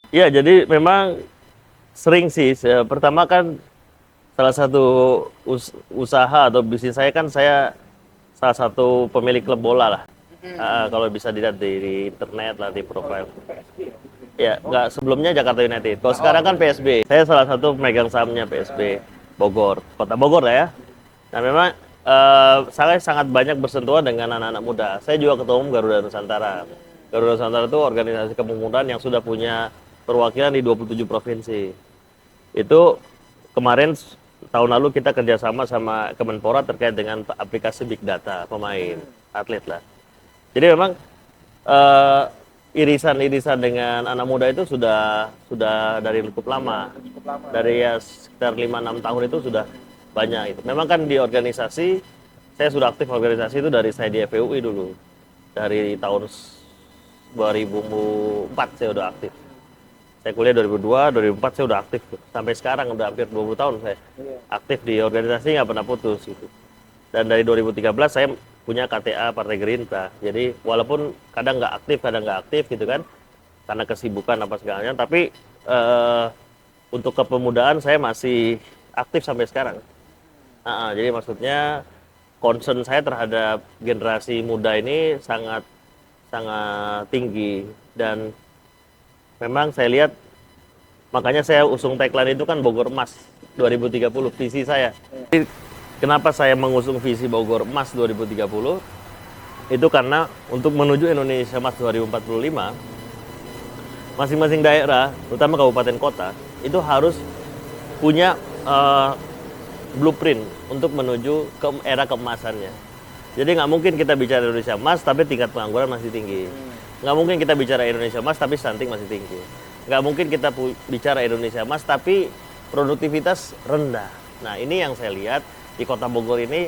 Iya, jadi memang sering sih. Pertama kan salah satu usaha atau bisnis saya kan saya salah satu pemilik klub bola lah. Kalau bisa dilihat di internet lah di profile. Ya, nggak sebelumnya Jakarta United. Kalau sekarang kan PSB. Saya salah satu pemegang sahamnya PSB Bogor, Kota Bogor lah ya. Nah memang saya sangat banyak bersentuhan dengan anak-anak muda. Saya juga ketua umum Garuda Nusantara. Garuda Nusantara itu organisasi kepemudaan yang sudah punya perwakilan di 27 provinsi. Itu kemarin tahun lalu kita kerjasama sama Kemenpora terkait dengan aplikasi Big Data pemain, atlet lah. Jadi memang eh, irisan-irisan dengan anak muda itu sudah dari cukup lama. Dari ya sekitar 5-6 tahun itu sudah banyak itu. Memang kan di organisasi saya sudah aktif organisasi itu dari saya di FPUI dulu. Dari tahun 2004 saya udah aktif. Saya kuliah 2002, 2004 saya udah aktif tuh. Sampai sekarang udah hampir 20 tahun saya aktif di organisasi, nggak pernah putus gitu. Dan dari 2013 saya punya KTA Partai Gerindra. Jadi walaupun kadang nggak aktif gitu kan, karena kesibukan apa segalanya. Tapi untuk kepemudaan saya masih aktif sampai sekarang. Jadi maksudnya concern saya terhadap generasi muda ini sangat sangat tinggi dan memang saya lihat makanya saya usung tagline itu kan Bogor Emas 2030 visi saya. Jadi, kenapa saya mengusung visi Bogor Emas 2030? Itu karena untuk menuju Indonesia Emas 2045 masing-masing daerah, terutama kabupaten kota, itu harus punya blueprint untuk menuju ke era keemasannya. Jadi nggak mungkin kita bicara Indonesia Emas tapi tingkat pengangguran masih tinggi. Nggak mungkin kita bicara Indonesia Emas tapi stunting masih tinggi. Nggak mungkin kita bicara Indonesia Emas tapi produktivitas rendah. Nah ini yang saya lihat di Kota Bogor ini,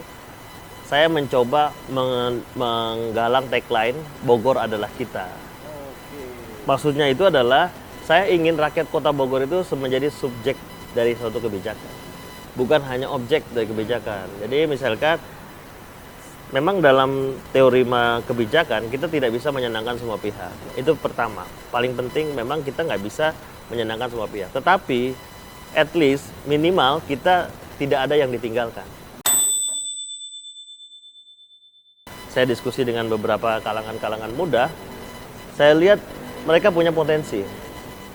saya mencoba menggalang tagline Bogor adalah kita. Maksudnya itu adalah saya ingin rakyat Kota Bogor itu menjadi subjek dari suatu kebijakan, bukan hanya objek dari kebijakan. Jadi misalkan memang dalam teori kebijakan kita tidak bisa menyenangkan semua pihak. Itu pertama. Paling penting memang kita nggak bisa menyenangkan semua pihak. Tetapi at least minimal kita tidak ada yang ditinggalkan. Saya diskusi dengan beberapa kalangan-kalangan muda, saya lihat mereka punya potensi.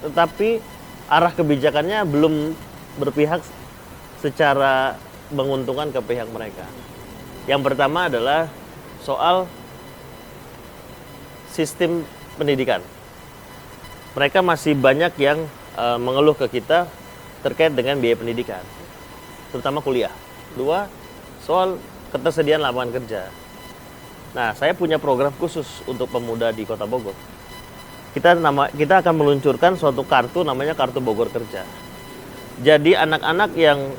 Tetapi arah kebijakannya belum berpihak secara menguntungkan ke pihak mereka. Yang pertama adalah soal sistem pendidikan. Mereka masih banyak yang mengeluh ke kita terkait dengan biaya pendidikan, terutama kuliah. Dua, soal ketersediaan lapangan kerja. Nah, saya punya program khusus untuk pemuda di Kota Bogor. Kita akan meluncurkan suatu kartu namanya Kartu Bogor Kerja. Jadi anak-anak yang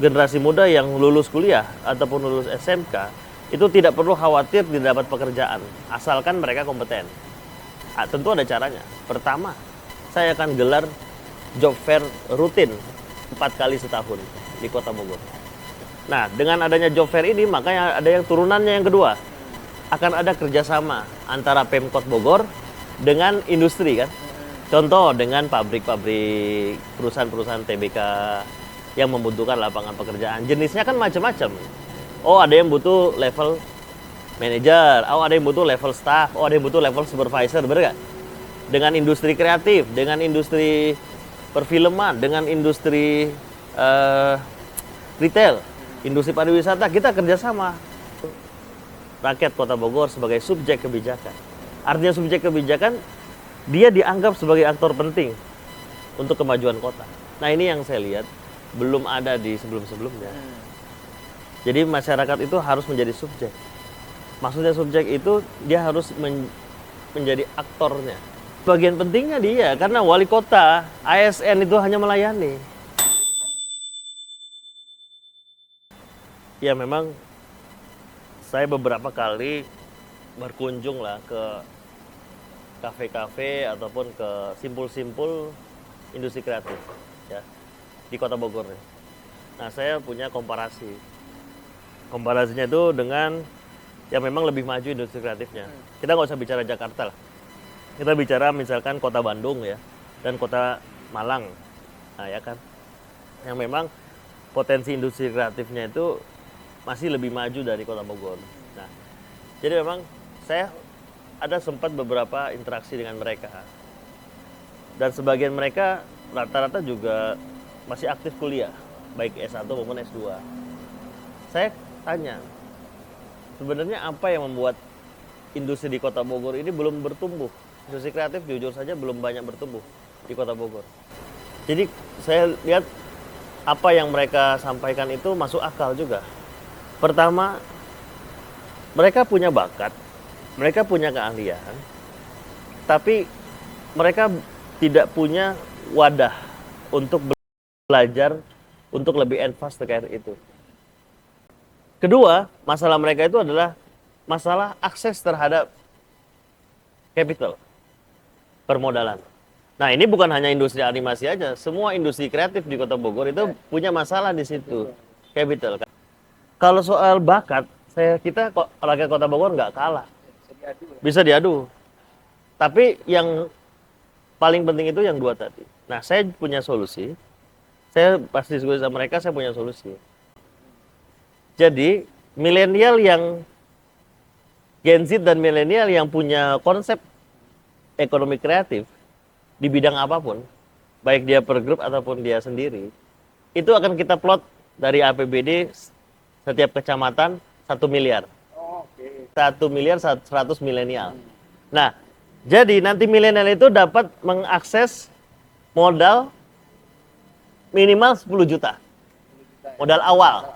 generasi muda yang lulus kuliah ataupun lulus SMK itu tidak perlu khawatir tidak dapat pekerjaan asalkan mereka kompeten. Tentu ada caranya. Pertama, saya akan gelar job fair rutin 4 kali setahun di Kota Bogor. Nah, dengan adanya job fair ini makanya ada yang turunannya yang kedua. Akan ada kerjasama antara Pemkot Bogor dengan industri kan. Contoh dengan pabrik-pabrik, perusahaan-perusahaan TBK yang membutuhkan lapangan pekerjaan. Jenisnya kan macam-macam. Oh, ada yang butuh level manajer, oh ada yang butuh level staff, oh ada yang butuh level supervisor, bener gak? Dengan industri kreatif, dengan industri perfilman, dengan industri retail, industri pariwisata, kita kerjasama. Rakyat Kota Bogor sebagai subjek kebijakan. Artinya subjek kebijakan, dia dianggap sebagai aktor penting untuk kemajuan kota. Nah ini yang saya lihat belum ada di sebelum-sebelumnya. Jadi masyarakat itu harus menjadi subjek. Maksudnya subjek itu dia harus menjadi aktornya. Bagian pentingnya dia, karena wali kota, ASN itu hanya melayani. Ya memang saya beberapa kali berkunjung lah ke kafe-kafe ataupun ke simpul-simpul industri kreatif. Ya. Di Kota Bogor. Nah, saya punya komparasi. Komparasinya itu dengan yang memang lebih maju industri kreatifnya. Kita nggak usah bicara Jakarta lah. Kita bicara misalkan Kota Bandung ya. dan kota Malang, nah ya kan, yang memang potensi industri kreatifnya itu masih lebih maju dari kota Bogor. Nah, jadi memang saya ada sempat beberapa interaksi dengan mereka, dan sebagian mereka rata-rata juga masih aktif kuliah, baik S1 maupun S2. Saya tanya, sebenarnya apa yang membuat industri di kota Bogor ini belum bertumbuh? Industri kreatif jujur saja belum banyak bertumbuh di kota Bogor. Jadi saya lihat apa yang mereka sampaikan itu masuk akal juga. Pertama, mereka punya bakat, mereka punya keahlian, tapi mereka tidak punya wadah untuk belajar, untuk lebih advance terkait itu. Kedua, masalah mereka itu adalah masalah akses terhadap capital, permodalan. Nah, ini bukan hanya industri animasi aja, semua industri kreatif di Kota Bogor itu punya masalah di situ, capital. Kalau soal bakat, kita kok rakyat Kota Bogor nggak kalah, bisa diadu. Tapi yang paling penting itu yang dua tadi. Nah, saya punya solusi. Saya pasti diskusi sama mereka, saya punya solusi. Jadi, milenial yang Gen Z dan milenial yang punya konsep ekonomi kreatif di bidang apapun, baik dia per grup ataupun dia sendiri, itu akan kita plot dari APBD setiap kecamatan 1 miliar. 1 miliar 100 milenial. Nah, jadi nanti milenial itu dapat mengakses modal minimal 10 juta. Modal awal.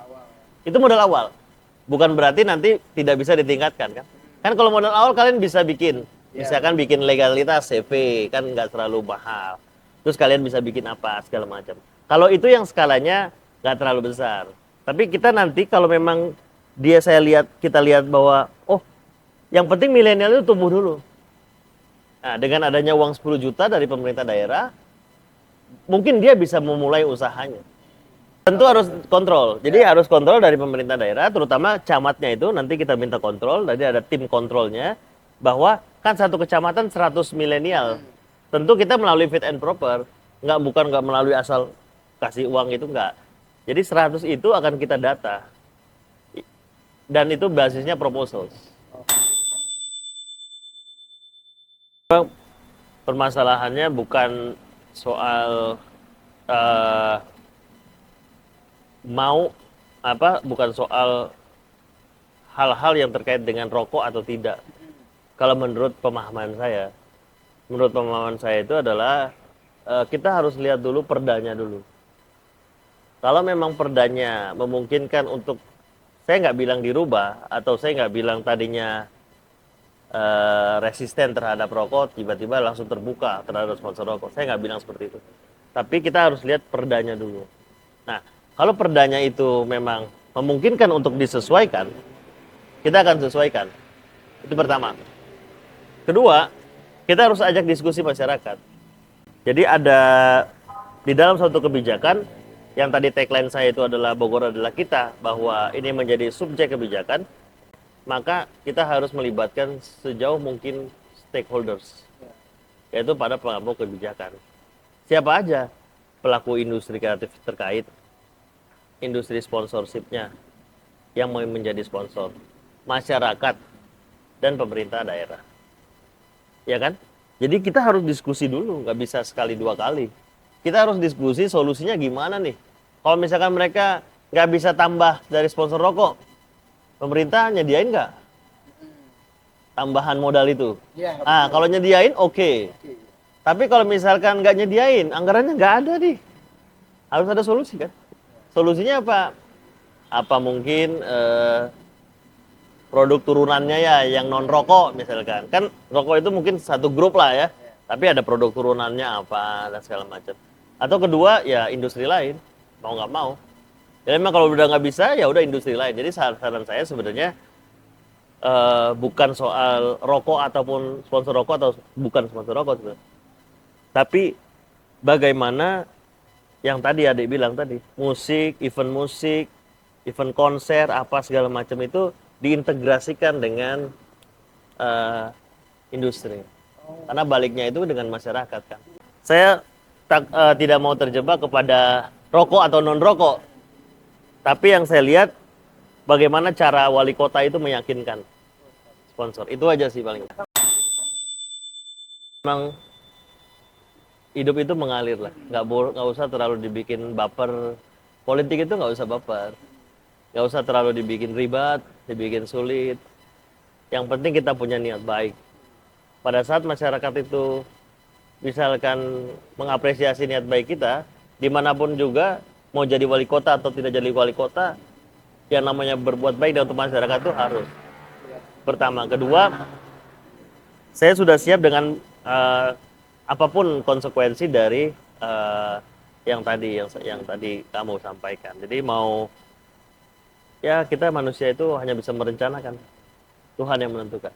Itu modal awal. Bukan berarti nanti tidak bisa ditingkatkan kan? Kan kalau modal awal kalian bisa bikin, misalkan bikin legalitas CV, kan nggak terlalu mahal. Terus kalian bisa bikin apa segala macam. Kalau itu yang skalanya nggak terlalu besar. Tapi kita nanti kalau memang kita lihat bahwa yang penting milenial itu tumbuh dulu. Nah, dengan adanya uang 10 juta dari pemerintah daerah, mungkin dia bisa memulai usahanya. Tentu harus kontrol. Jadi harus kontrol dari pemerintah daerah, terutama camatnya itu nanti kita minta kontrol. Jadi ada tim kontrolnya bahwa kan satu kecamatan 100 milenial. Tentu kita melalui fit and proper, bukan melalui asal kasih uang itu enggak. Jadi 100 itu akan kita data. Dan itu basisnya proposals. Permasalahannya bukan soal bukan soal hal-hal yang terkait dengan rokok atau tidak. Kalau menurut pemahaman saya itu adalah kita harus lihat dulu perdanya dulu. Kalau memang perdanya memungkinkan untuk, saya nggak bilang dirubah, atau saya nggak bilang tadinya resisten terhadap rokok, tiba-tiba langsung terbuka terhadap sponsor rokok. Saya nggak bilang seperti itu. Tapi kita harus lihat perdanya dulu. Nah, kalau perdanya itu memang memungkinkan untuk disesuaikan, kita akan sesuaikan. Itu pertama. Kedua, kita harus ajak diskusi masyarakat. Jadi ada di dalam suatu kebijakan, yang tadi tagline saya itu adalah Bogor adalah kita, bahwa ini menjadi subjek kebijakan, maka kita harus melibatkan sejauh mungkin stakeholders, yaitu pada pengambil kebijakan. Siapa aja pelaku industri kreatif terkait, industri sponsorshipnya yang mau menjadi sponsor, masyarakat, dan pemerintah daerah. Ya kan? Jadi kita harus diskusi dulu, nggak bisa sekali dua kali. Kita harus diskusi solusinya gimana nih. Kalau misalkan mereka nggak bisa tambah dari sponsor rokok, pemerintah nyediain nggak tambahan modal itu? Kalau nyediain oke. Tapi kalau misalkan nggak nyediain, anggarannya nggak ada nih. Harus ada solusi kan? Solusinya apa? Apa mungkin produk turunannya ya yang non rokok misalkan. Kan rokok itu mungkin satu grup lah ya. Tapi ada produk turunannya apa dan segala macam. Atau kedua ya industri lain, mau nggak mau. Jadi memang kalau udah nggak bisa ya udah industri lain. Jadi saran saya sebenarnya bukan soal rokok ataupun sponsor rokok atau bukan sponsor rokok sebenarnya. Tapi bagaimana yang tadi adik bilang tadi, musik, event konser, apa segala macam itu diintegrasikan dengan industri. Karena baliknya itu dengan masyarakat kan. Saya tidak mau terjebak kepada rokok atau non rokok. Tapi yang saya lihat bagaimana cara wali kota itu meyakinkan sponsor. Itu aja sih paling. Memang hidup itu mengalir lah. Nggak usah terlalu dibikin baper. Politik itu nggak usah baper. Nggak usah terlalu dibikin ribet, dibikin sulit. Yang penting kita punya niat baik. Pada saat masyarakat itu misalkan mengapresiasi niat baik kita, dimanapun juga, mau jadi wali kota atau tidak jadi wali kota, yang namanya berbuat baik dan untuk masyarakat itu harus. Pertama. Kedua, saya sudah siap dengan apapun konsekuensi dari yang tadi kamu sampaikan. Jadi ya kita manusia itu hanya bisa merencanakan. Tuhan yang menentukan.